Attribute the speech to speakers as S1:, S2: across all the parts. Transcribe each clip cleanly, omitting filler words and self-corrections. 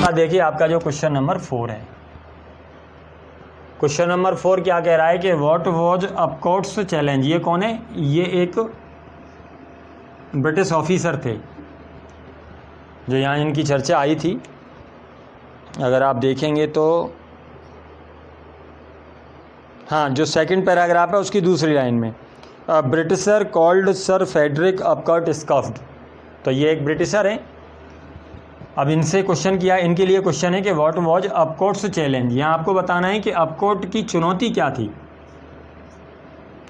S1: देखिए आपका जो क्वेश्चन नंबर 4 है, क्वेश्चन नंबर 4 क्या कह रहा है कि व्हाट वाज अपकोर्ट्स चैलेंज। ये कौन है? ये एक ब्रिटिश ऑफिसर थे जो यहाँ इनकी चर्चा आई थी। अगर आप देखेंगे तो हाँ, जो सेकंड पैराग्राफ है उसकी दूसरी लाइन में ब्रिटिशर कॉल्ड सर फेडरिक अपकर्ट स्कफ्ड। तो ये एक ब्रिटिशर है। अब इनसे क्वेश्चन किया, इनके लिए क्वेश्चन है कि व्हाट वाज अपकोर्ट्स चैलेंज। यहाँ आपको बताना है कि अपकोर्ट की चुनौती क्या थी,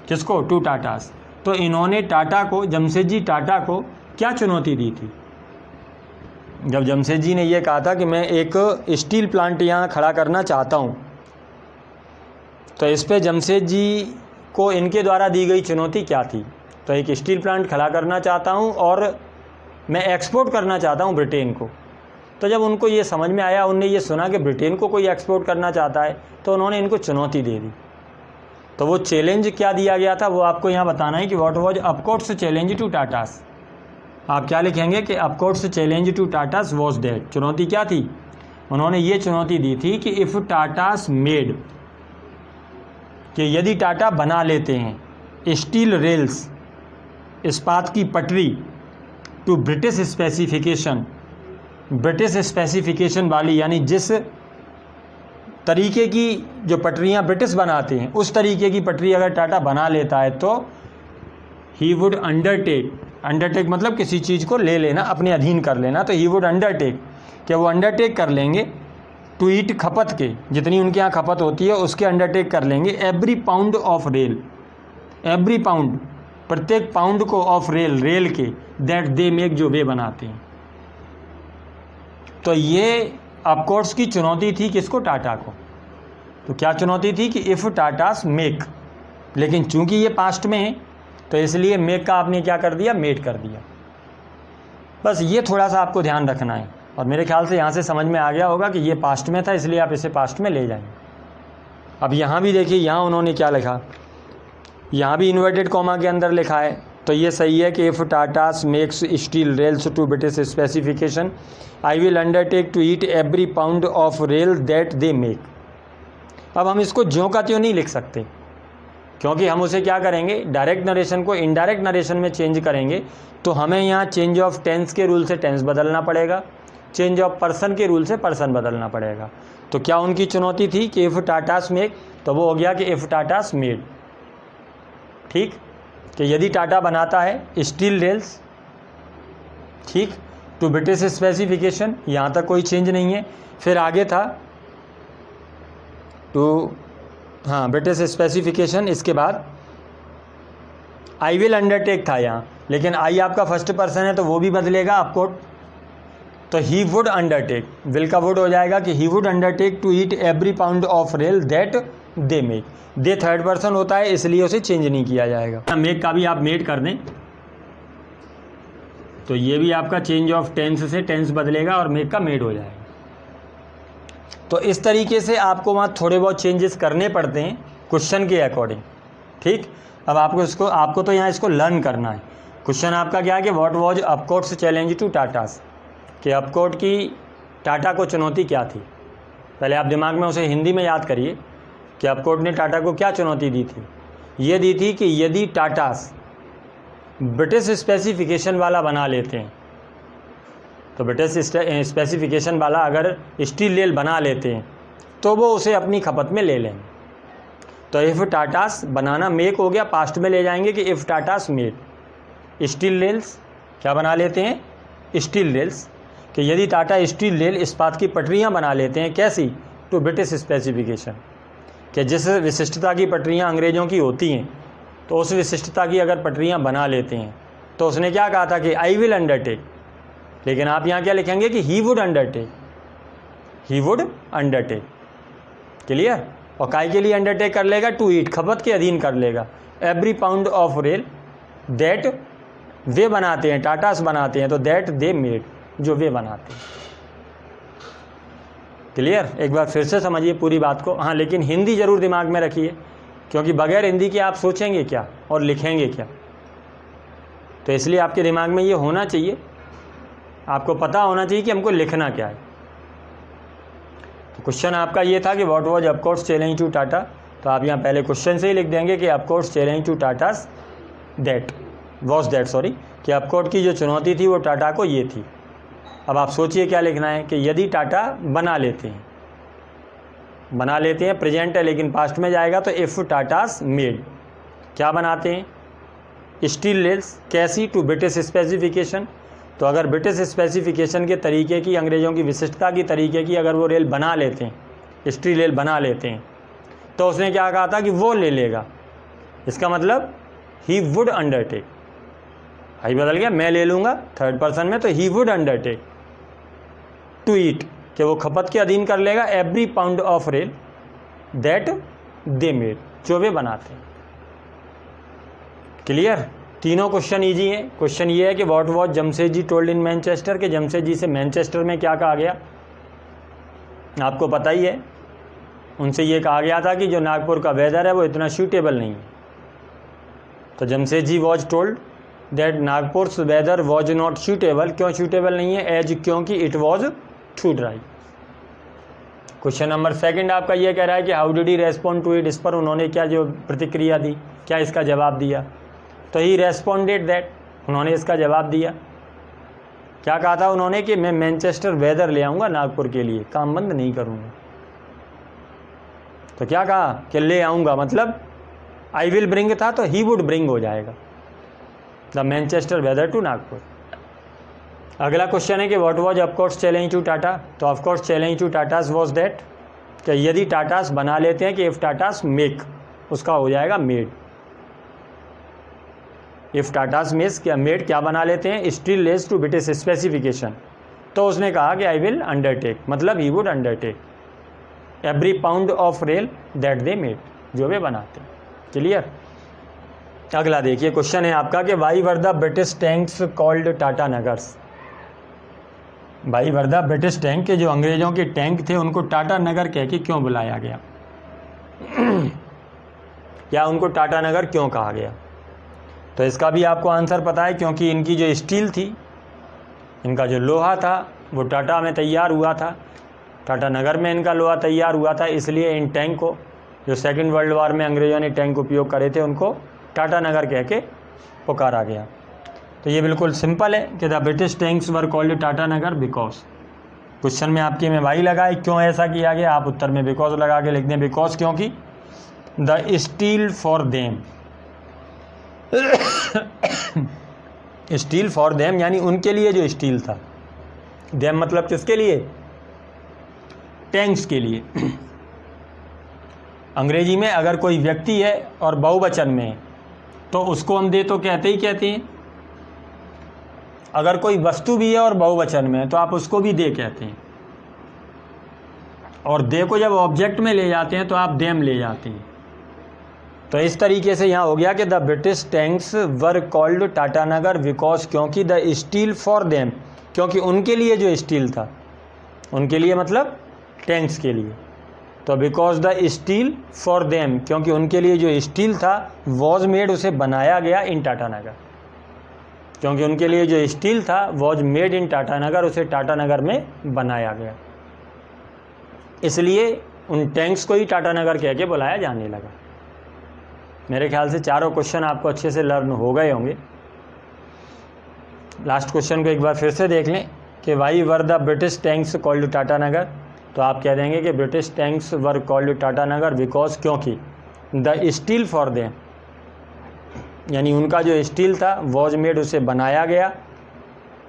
S1: किसको? टू टाटास। तो इन्होंने टाटा को, जमशेदजी टाटा को क्या चुनौती दी थी? जब जमशेदजी ने यह कहा था कि मैं एक स्टील प्लांट यहाँ खड़ा करना चाहता हूँ, तो इस पे जमशेदजी को इनके द्वारा दी गई चुनौती क्या थी? तो एक स्टील प्लांट खड़ा करना चाहता हूँ और मैं एक्सपोर्ट करना चाहता हूँ ब्रिटेन को। तो जब उनको ये समझ में आया, उनने ये सुना कि ब्रिटेन को कोई एक्सपोर्ट करना चाहता है, तो उन्होंने इनको चुनौती दे दी। तो वो चैलेंज क्या दिया गया था वो आपको यहाँ बताना है कि what was Upcott's challenge to Tatas. आप क्या लिखेंगे कि Upcott's challenge to Tatas was that. चुनौती क्या थी? उन्होंने ये चुनौती दी थी कि इफ़ टाटास मेड, कि यदि टाटा बना लेते हैं स्टील रेल्स, इस्पात की पटरी, to British specification, British specification वाली, यानी जिस तरीके की जो पटरियाँ ब्रिटिश बनाते हैं उस तरीके की पटरी अगर टाटा बना लेता है तो ही वुड अंडरटेक, अंडरटेक मतलब किसी चीज़ को ले लेना, अपने अधीन कर लेना। तो ही वुड अंडरटेक, क्या वो अंडरटेक कर लेंगे टू ईट, खपत के, जितनी उनके यहाँ खपत होती है उसके अंडरटेक कर लेंगे, every pound of rail, every pound, प्रत्येक पाउंड को, ऑफ रेल, रेल के, दैट दे मेक, जो वे बनाते हैं। तो ये अपकोर्ट्स की चुनौती थी किसको? टाटा को। तो क्या चुनौती थी कि इफ़ टाटास मेक, लेकिन चूंकि ये पास्ट में है तो इसलिए मेक का आपने क्या कर दिया? मेड कर दिया। बस ये थोड़ा सा आपको ध्यान रखना है, और मेरे ख्याल से यहाँ से समझ में आ गया होगा कि ये पास्ट में था, इसलिए आप इसे पास्ट में ले जाएंगे। अब यहाँ भी देखिए, यहाँ उन्होंने क्या लिखा, यहाँ भी इन्वर्टेड कॉमा के अंदर लिखा है, तो ये सही है कि if Tatas makes steel rails to British specification, I will undertake to eat every pound of rail that they make. अब हम इसको ज्यों का त्यों नहीं लिख सकते, क्योंकि हम उसे क्या करेंगे, डायरेक्ट नरेशन को इनडायरेक्ट नरेशन में चेंज करेंगे। तो हमें यहाँ चेंज ऑफ टेंस के रूल से टेंस बदलना पड़ेगा, चेंज ऑफ पर्सन के रूल से पर्सन बदलना पड़ेगा। तो क्या उनकी चुनौती थी कि इफ़ टाटास मेक, तो वो हो गया कि इफ़ टाटास मेड। ठीक, कि यदि टाटा बनाता है स्टील रेल्स, ठीक, टू ब्रिटिश स्पेसिफिकेशन, यहाँ तक कोई चेंज नहीं है। फिर आगे था टू, हाँ, ब्रिटिश स्पेसिफिकेशन, इसके बाद आई विल अंडरटेक था यहाँ, लेकिन आई आपका फर्स्ट पर्सन है तो वो भी बदलेगा आपको। तो ही वुड अंडरटेक, विल का वुड हो जाएगा कि he would undertake to eat every pound of rail that they make. They third person होता है इसलिए उसे चेंज नहीं किया जाएगा। मेक का भी आप मेड कर दें तो ये भी आपका चेंज ऑफ टेंस से टेंस बदलेगा और मेक का मेड हो जाएगा। तो इस तरीके से आपको वहाँ थोड़े बहुत चेंजेस करने पड़ते हैं क्वेश्चन के अकॉर्डिंग। ठीक, अब आपको तो यहाँ इसको लर्न करना है। क्वेश्चन आपका क्या है कि what was Upcott's challenge to Tatas, कि अपकोर्ट की टाटा को चुनौती क्या थी। पहले आप दिमाग में उसे हिंदी में याद करिए कि अपकोर्ट ने टाटा को क्या चुनौती दी थी। ये दी थी कि यदि टाटास ब्रिटिश स्पेसिफिकेशन वाला बना लेते हैं, तो ब्रिटिश स्पेसिफिकेशन वाला अगर स्टील रेल बना लेते हैं तो वो उसे अपनी खपत में ले लेंगे। तो इफ़ टाटास, बनाना मेक हो गया, पास्ट में ले जाएंगे कि if Tatas made steel rails, क्या बना लेते हैं? स्टील रेल्स, कि यदि टाटा स्टील रेल, इस्पात की पटरियां बना लेते हैं, कैसी? टू ब्रिटिश स्पेसिफिकेशन, कि जिस विशिष्टता की पटरियां अंग्रेज़ों की होती हैं तो उस विशिष्टता की अगर पटरियां बना लेते हैं, तो उसने क्या कहा था कि आई विल अंडरटेक, लेकिन आप यहाँ क्या लिखेंगे कि he would undertake, he would undertake. Clear? और काय के लिए अंडरटेक कर लेगा? टू ईट, खपत के अधीन कर लेगा, every pound of rail that way बनाते हैं, टाटास बनाते हैं, तो दैट दे मेड, जो वे बनाते हैं। क्लियर? एक बार फिर से समझिए पूरी बात को। हाँ, लेकिन हिंदी ज़रूर दिमाग में रखिए, क्योंकि बगैर हिंदी के आप सोचेंगे क्या और लिखेंगे क्या। तो इसलिए आपके दिमाग में ये होना चाहिए, आपको पता होना चाहिए कि हमको लिखना क्या है। तो क्वेश्चन आपका ये था कि what was Upcott's challenge to Tata, तो आप यहाँ पहले क्वेश्चन से ही लिख देंगे कि Upcott's challenge to Tatas that was that, sorry, कि अपकोर्स की जो चुनौती थी वो टाटा को ये थी। अब आप सोचिए क्या लिखना है कि यदि टाटा बना लेते हैं, प्रेजेंट है लेकिन पास्ट में जाएगा, तो इफ़ टाटास मेड, क्या बनाते हैं, स्टील रेल्स, कैसी, टू ब्रिटिश स्पेसिफिकेशन। तो अगर ब्रिटिश स्पेसिफिकेशन के तरीके की, अंग्रेज़ों की विशिष्टता की तरीके की अगर वो रेल बना लेते हैं, स्टील रेल बना लेते हैं, तो उसने क्या कहा था कि वो ले लेगा। इसका मतलब ही वुड अंडरटेक, हाई बदल गया, मैं ले लूँगा थर्ड पर्सन में, तो he would undertake to eat, कि वो खपत के अधीन कर लेगा every pound of rail that they made, जो वे बनाते हैं। क्लियर? तीनों क्वेश्चन इजी हैं। क्वेश्चन ये है कि what was Jamshedji told in Manchester, के जमशेदजी से मैनचेस्टर में क्या कहा गया, आपको पता ही है। उनसे ये कहा गया था कि जो नागपुर का वेदर है वो इतना सूटेबल नहीं है। तो Jamsetji was told that Nagpur's weather was not suitable, क्यों सूटेबल नहीं है, एज, क्योंकि it was too dry. Question number second आपका ये कह रहा है कि how did he respond to it, इस पर उन्होंने क्या जो प्रतिक्रिया दी, क्या इसका जवाब दिया। तो ही रेस्पॉन्डेड दैट, उन्होंने इसका जवाब दिया। क्या कहा था उन्होंने कि मैं मैनचेस्टर वेदर ले आऊँगा नागपुर के लिए, काम बंद नहीं करूँगा। तो क्या कहा कि ले आऊँगा, मतलब आई विल ब्रिंग था तो ही वुड ब्रिंग हो जाएगा the Manchester weather to Nagpur. अगला क्वेश्चन है कि what was Upcott's challenge to Tata, तो Upcott's challenge to Tatas was that, कि यदि टाटास बना लेते हैं, कि इफ़ टाटास मेक, उसका हो जाएगा मेड। इफ़ टाटास मेड क्या बना लेते हैं, steel rails to British specification, तो उसने कहा कि आई विल अंडरटेक, मतलब he would undertake every pound of rail that they made, जो वे बनाते हैं। क्लियर? अगला देखिए क्वेश्चन है आपका कि why were the British tanks called Tata Nagars, why were the British tank, के जो अंग्रेज़ों के टैंक थे उनको टाटा नगर कह के क्यों बुलाया गया क्या उनको टाटा नगर क्यों कहा गया। तो इसका भी आपको आंसर पता है, क्योंकि इनकी जो स्टील थी, इनका जो लोहा था वो टाटा में तैयार हुआ था, टाटा नगर में इनका लोहा तैयार हुआ था, इसलिए इन टैंक को, जो सेकेंड वर्ल्ड वॉर में अंग्रेज़ों ने टैंक उपयोग करे थे, उनको टाटा नगर कह के पुकारा गया। तो ये बिल्कुल सिंपल है कि the British tanks were called Tata Nagar because, question में आपके में वाई लगा है, क्यों ऐसा किया गया, आप उत्तर में बिकॉज लगा के लिख दें, बिकॉज क्योंकि the steel for them, steel for them यानी उनके लिए जो स्टील था, देम मतलब किसके लिए, टैंक्स के लिए। अंग्रेजी में अगर कोई व्यक्ति है और बहुवचन में है तो उसको हम दे तो कहते ही कहते हैं, अगर कोई वस्तु भी है और बहुवचन में है तो आप उसको भी दे कहते हैं, और दे को जब ऑब्जेक्ट में ले जाते हैं तो आप देम ले जाते हैं। तो इस तरीके से यहाँ हो गया कि the British tanks were called Tata Nagar because, क्योंकि द स्टील फॉर देम, क्योंकि उनके लिए जो स्टील था, उनके लिए मतलब टैंक्स के लिए, तो because the steel for them, क्योंकि उनके लिए जो स्टील था, वॉज मेड, उसे बनाया गया इन टाटा नगर, क्योंकि उनके लिए जो स्टील था वॉज मेड इन टाटा नगर, उसे टाटा नगर में बनाया गया, इसलिए उन टैंक्स को ही टाटा नगर कह के बुलाया जाने लगा। मेरे ख्याल से चारों क्वेश्चन आपको अच्छे से लर्न हो गए होंगे। लास्ट क्वेश्चन को एक बार फिर से देख लें कि why were the British tanks called Tata Nagar, तो आप कह देंगे कि British tanks were called Tata Nagar because, क्योंकि द स्टील फॉर देम, यानी उनका जो स्टील था वॉज मेड, उसे बनाया गया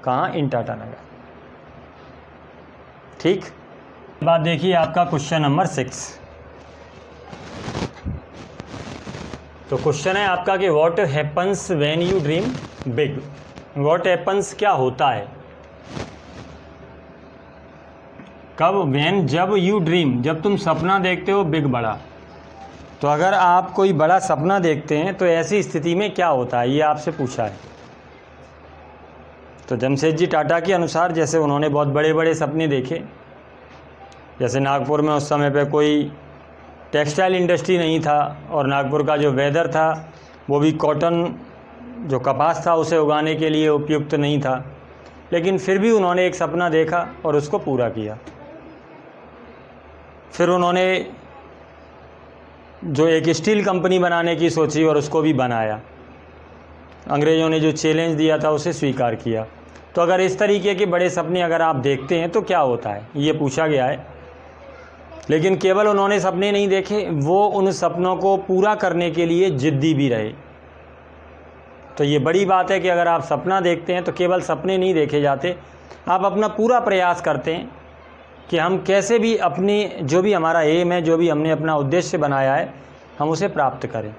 S1: कहाँ, इन टाटा नगर। ठीक, बात देखिए आपका क्वेश्चन नंबर 6। तो क्वेश्चन है आपका कि what happens when you dream big, what happens क्या होता है, कब, व्हेन जब, यू ड्रीम जब तुम सपना देखते हो, बिग बड़ा। तो अगर आप कोई बड़ा सपना देखते हैं तो ऐसी स्थिति में क्या होता है, ये आपसे पूछा है। तो जमशेदजी टाटा के अनुसार जैसे उन्होंने बहुत बड़े बड़े सपने देखे, जैसे नागपुर में उस समय पे कोई टेक्सटाइल इंडस्ट्री नहीं था और नागपुर का जो वेदर था वो भी कॉटन जो कपास था उसे उगाने के लिए उपयुक्त नहीं था, लेकिन फिर भी उन्होंने एक सपना देखा और उसको पूरा किया। फिर उन्होंने जो एक स्टील कंपनी बनाने की सोची और उसको भी बनाया। अंग्रेज़ों ने जो चैलेंज दिया था उसे स्वीकार किया। तो अगर इस तरीके के बड़े सपने अगर आप देखते हैं तो क्या होता है, ये पूछा गया है। लेकिन केवल उन्होंने सपने नहीं देखे, वो उन सपनों को पूरा करने के लिए जिद्दी भी रहे। तो ये बड़ी बात है कि अगर आप सपना देखते हैं तो केवल सपने नहीं देखे जाते, आप अपना पूरा प्रयास करते हैं कि हम कैसे भी अपनी जो भी हमारा एम है, जो भी हमने अपना उद्देश्य बनाया है, हम उसे प्राप्त करें।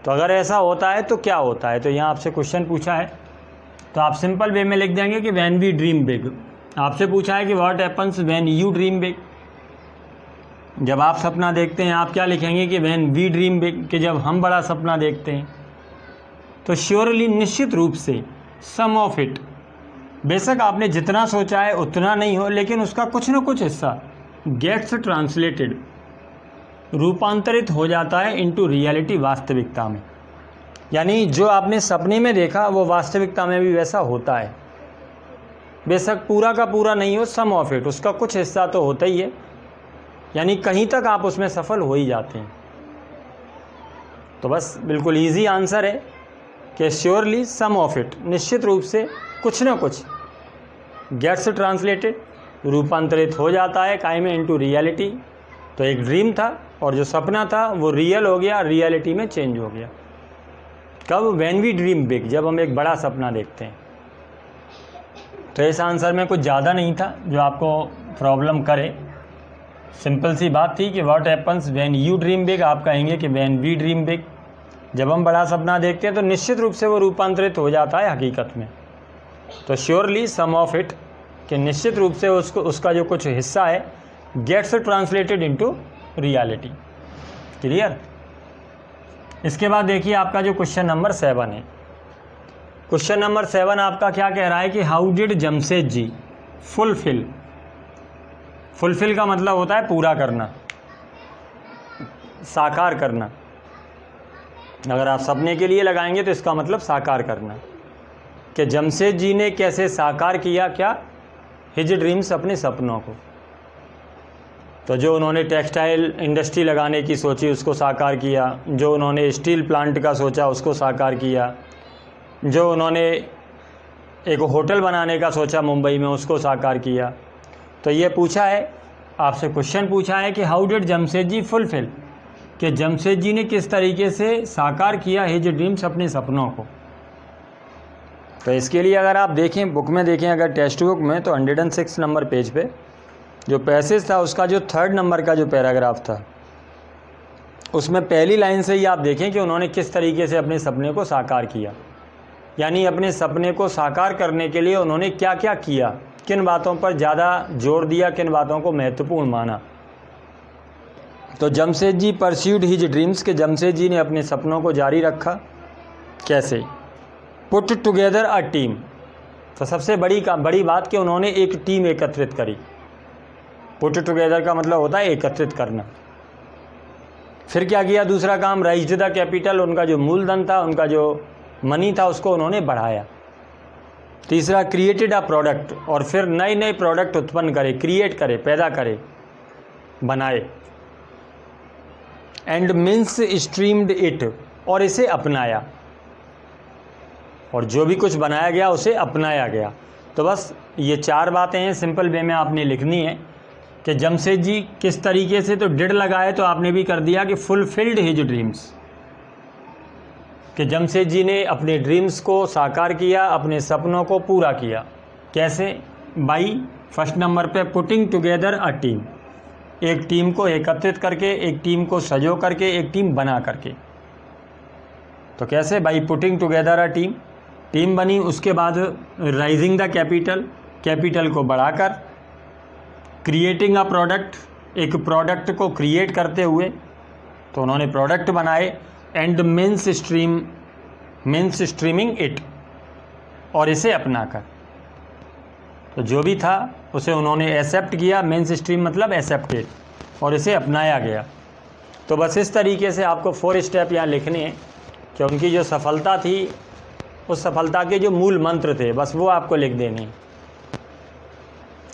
S1: तो अगर ऐसा होता है तो क्या होता है, तो यहाँ आपसे क्वेश्चन पूछा है, तो आप सिंपल वे में लिख देंगे कि व्हेन वी ड्रीम बिग। आपसे पूछा है कि what happens when you dream big. जब आप सपना देखते हैं आप क्या लिखेंगे कि व्हेन वी ड्रीम बिग, कि जब हम बड़ा सपना देखते हैं। तो श्योरली, निश्चित रूप से, सम ऑफ इट, बेशक आपने जितना सोचा है उतना नहीं हो, लेकिन उसका कुछ न कुछ हिस्सा गेट्स ट्रांसलेटेड, रूपांतरित हो जाता है इनटू रियलिटी, वास्तविकता में। यानी जो आपने सपने में देखा वो वास्तविकता में भी वैसा होता है। बेशक पूरा का पूरा नहीं हो, सम ऑफ इट, उसका कुछ हिस्सा तो होता ही है, यानी कहीं तक आप उसमें सफल हो ही जाते हैं। तो बस बिल्कुल इजी आंसर है कि श्योरली सम ऑफ इट, निश्चित रूप से कुछ ना कुछ, गेट्स ट्रांसलेटेड, रूपांतरित हो जाता है काहे में, इनटू रियलिटी। तो एक ड्रीम था और जो सपना था वो रियल हो गया, रियलिटी में चेंज हो गया। कब? व्हेन वी ड्रीम बिग, जब हम एक बड़ा सपना देखते हैं। तो इस आंसर में कुछ ज़्यादा नहीं था जो आपको प्रॉब्लम करे। सिंपल सी बात थी कि what happens when you dream big, आप कहेंगे कि व्हेन वी ड्रीम बिग। जब हम बड़ा सपना देखते हैं तो निश्चित रूप से वो रूपांतरित हो जाता है हकीकत में। तो श्योरली सम ऑफ इट, कि निश्चित रूप से उसका जो कुछ हिस्सा है gets translated into reality. Clear? इसके बाद देखिए आपका जो क्वेश्चन नंबर 7 है। क्वेश्चन नंबर 7 आपका क्या कह रहा है कि how did Jamshedji fulfil. Fulfil का मतलब होता है पूरा करना, साकार करना। अगर आप सपने के लिए लगाएंगे तो इसका मतलब साकार करना, कि जमशेद जी ने कैसे साकार किया क्या, हिज ड्रीम्स, अपने सपनों को। तो जो उन्होंने टेक्सटाइल इंडस्ट्री लगाने की सोची उसको साकार किया, जो उन्होंने स्टील प्लांट का सोचा उसको साकार किया, जो उन्होंने एक होटल बनाने का सोचा मुंबई में उसको साकार किया। तो ये पूछा है आपसे, क्वेश्चन पूछा है कि how did Jamshed ji fulfil, कि जमशेद जी ने किस तरीके से साकार किया हिज ड्रीम्स, अपने सपनों को। तो इसके लिए अगर आप देखें, बुक में देखें, अगर टेक्स्ट बुक में, तो 106 नंबर पेज पे जो पैसेज था उसका जो 3rd नंबर का जो पैराग्राफ था उसमें पहली लाइन से ही आप देखें कि उन्होंने किस तरीके से अपने सपने को साकार किया। यानी अपने सपने को साकार करने के लिए उन्होंने क्या क्या किया, किन बातों पर ज़्यादा जोर दिया, किन बातों को महत्वपूर्ण माना। तो Jamshed ji pursued his dreams, के जमशेद जी ने अपने सपनों को जारी रखा। कैसे? Put together a team. तो सबसे बड़ी बात कि उन्होंने एक टीम एकत्रित करी। पुट टुगेदर का मतलब होता है एकत्रित करना। फिर क्या किया? दूसरा काम, राइज्ड द कैपिटल, उनका जो मूलधन था, उनका जो मनी था, उसको उन्होंने बढ़ाया। तीसरा, क्रिएटेड अ प्रोडक्ट, और फिर नए नए प्रोडक्ट उत्पन्न करे, क्रिएट करे, पैदा करे, बनाए। एंड मीन्स स्ट्रीम्ड इट, और इसे अपनाया, और जो भी कुछ बनाया गया उसे अपनाया गया। तो बस ये 4 बातें हैं, सिंपल वे में आपने लिखनी है कि जमशेद जी किस तरीके से, तो डिड लगाए तो आपने भी कर दिया कि फुलफिल्ड हिज ड्रीम्स, कि जमशेद जी ने अपने ड्रीम्स को साकार किया, अपने सपनों को पूरा किया। कैसे? बाई, फर्स्ट नंबर पे, पुटिंग टुगेदर अ टीम, एक टीम को एकत्रित करके, एक टीम को सजो करके, एक टीम बना करके। तो कैसे? By putting together a team, team बनी। उसके बाद राइजिंग द कैपिटल, कैपिटल को बढ़ाकर। क्रिएटिंग अ प्रोडक्ट, एक प्रोडक्ट को क्रिएट करते हुए, तो उन्होंने प्रोडक्ट बनाए। एंड मीन्स स्ट्रीमिंग इट, और इसे अपनाकर। तो जो भी था उसे उन्होंने एक्सेप्ट किया, मीन्स स्ट्रीम मतलब एक्सेप्टेड, और इसे अपनाया गया। तो बस इस तरीके से आपको 4 स्टेप यहाँ लिखने हैं कि उनकी जो सफलता थी, उस सफलता के जो मूल मंत्र थे, बस वो आपको लिख देने हैं।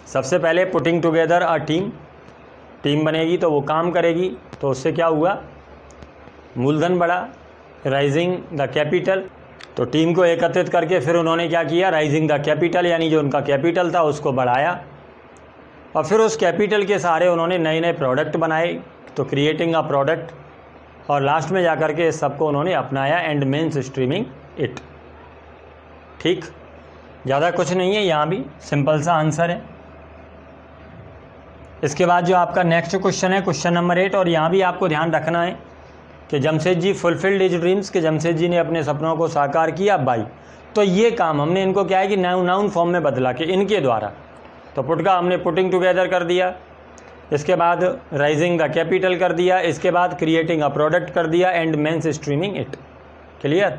S1: सबसे पहले putting together a team, team बनेगी तो वो काम करेगी, तो उससे क्या हुआ, मूलधन बढ़ा, राइजिंग द कैपिटल। तो टीम को एकत्रित करके फिर उन्होंने क्या किया, राइजिंग द कैपिटल, यानी जो उनका कैपिटल था उसको बढ़ाया, और फिर उस कैपिटल के सहारे उन्होंने नए नए प्रोडक्ट बनाए, तो क्रिएटिंग अ प्रोडक्ट, और लास्ट में जाकर के इस सबको उन्होंने अपनाया, एंड मेन स्ट्रीमिंग इट। ठीक, ज़्यादा कुछ नहीं है, यहाँ भी सिंपल सा आंसर है। इसके बाद जो आपका नेक्स्ट क्वेश्चन है, क्वेश्चन नंबर 8, और यहाँ भी आपको ध्यान रखना है कि जमशेदजी फुलफिल्ड हिज ड्रीम्स, कि जमशेदजी ने अपने सपनों को साकार किया बाई। तो ये काम हमने इनको क्या है कि नाउन फॉर्म में बदला के इनके द्वारा, तो पुट का हमने पुटिंग टुगेदर कर दिया, इसके बाद राइजिंग द कैपिटल कर दिया, इसके बाद क्रिएटिंग अ प्रोडक्ट कर दिया, and mainstreaming it. Clear.